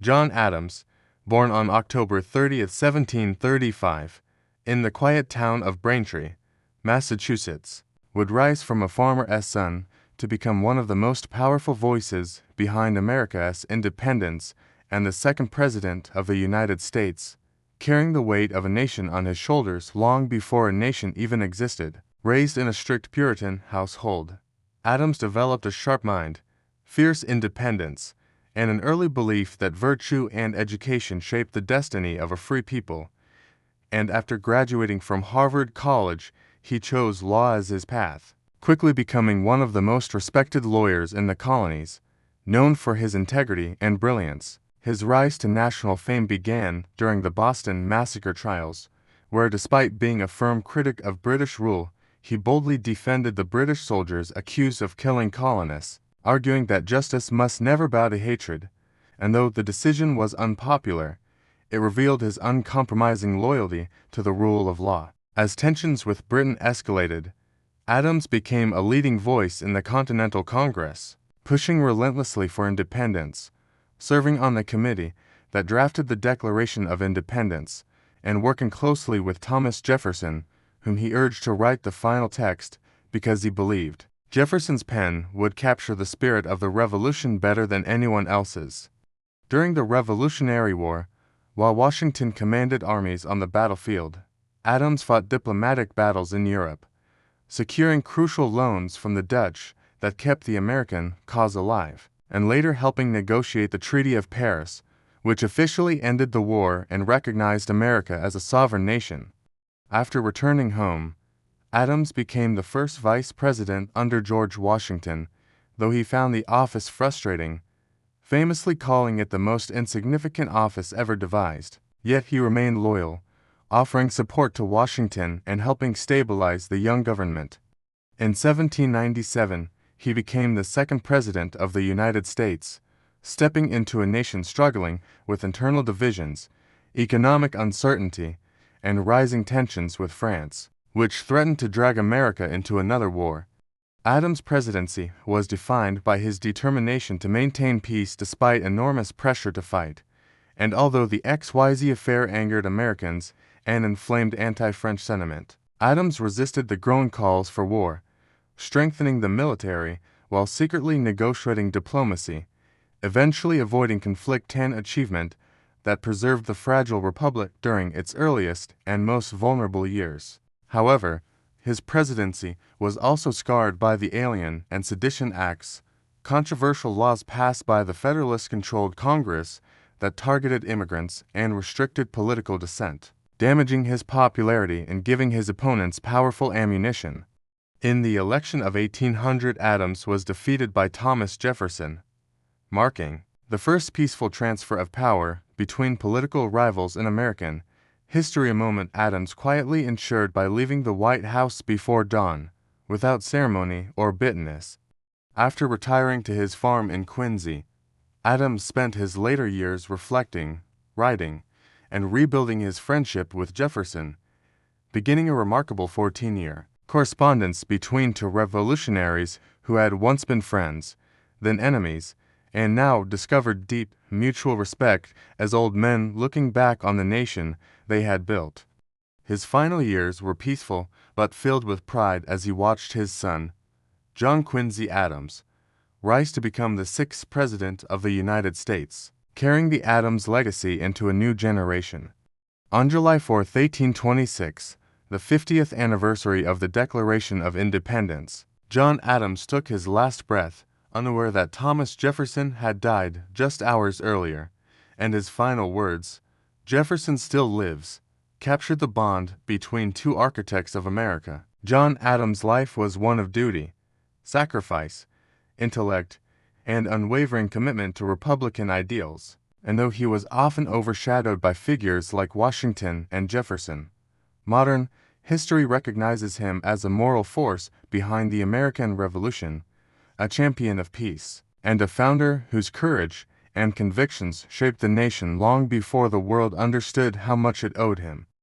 John Adams, born on October 30, 1735, in the quiet town of Braintree, Massachusetts, would rise from a farmer's son to become one of the most powerful voices behind America's independence and the second president of the United States, carrying the weight of a nation on his shoulders long before a nation even existed. Raised in a strict Puritan household, Adams developed a sharp mind, fierce independence, and an early belief that virtue and education shaped the destiny of a free people. And after graduating from Harvard College, he chose law as his path, quickly becoming one of the most respected lawyers in the colonies, known for his integrity and brilliance. His rise to national fame began during the Boston Massacre trials, where despite being a firm critic of British rule, he boldly defended the British soldiers accused of killing colonists, arguing that justice must never bow to hatred. And though the decision was unpopular, it revealed his uncompromising loyalty to the rule of law. As tensions with Britain escalated, Adams became a leading voice in the Continental Congress, pushing relentlessly for independence, serving on the committee that drafted the Declaration of Independence, and working closely with Thomas Jefferson, whom he urged to write the final text because he believed Jefferson's pen would capture the spirit of the Revolution better than anyone else's. During the Revolutionary War, while Washington commanded armies on the battlefield, Adams fought diplomatic battles in Europe, securing crucial loans from the Dutch that kept the American cause alive, and later helping negotiate the Treaty of Paris, which officially ended the war and recognized America as a sovereign nation. After returning home, Adams became the first vice president under George Washington, though he found the office frustrating, famously calling it the most insignificant office ever devised. Yet he remained loyal, offering support to Washington and helping stabilize the young government. In 1797, he became the second president of the United States, stepping into a nation struggling with internal divisions, economic uncertainty, and rising tensions with France, which threatened to drag America into another war. Adams' presidency was defined by his determination to maintain peace despite enormous pressure to fight, and although the XYZ affair angered Americans and inflamed anti-French sentiment, Adams resisted the growing calls for war, strengthening the military while secretly negotiating diplomacy, eventually avoiding conflict and achievement that preserved the fragile republic during its earliest and most vulnerable years. However, his presidency was also scarred by the Alien and Sedition Acts, controversial laws passed by the Federalist-controlled Congress that targeted immigrants and restricted political dissent, damaging his popularity and giving his opponents powerful ammunition. In the election of 1800, Adams was defeated by Thomas Jefferson, marking the first peaceful transfer of power between political rivals in American history, a moment Adams quietly ensured by leaving the White House before dawn, without ceremony or bitterness. After retiring to his farm in Quincy, Adams spent his later years reflecting, writing, and rebuilding his friendship with Jefferson, beginning a remarkable 14-year correspondence between two revolutionaries who had once been friends, then enemies, and now discovered deep mutual respect as old men looking back on the nation they had built. His final years were peaceful but filled with pride as he watched his son, John Quincy Adams, rise to become the sixth President of the United States, carrying the Adams legacy into a new generation. On July 4, 1826, the 50th anniversary of the Declaration of Independence, John Adams took his last breath, unaware that Thomas Jefferson had died just hours earlier, and his final words, "Jefferson still lives," captured the bond between two architects of America. John Adams' life was one of duty, sacrifice, intellect, and unwavering commitment to Republican ideals, and though he was often overshadowed by figures like Washington and Jefferson, modern history recognizes him as a moral force behind the American Revolution, a champion of peace, and a founder whose courage and convictions shaped the nation long before the world understood how much it owed him.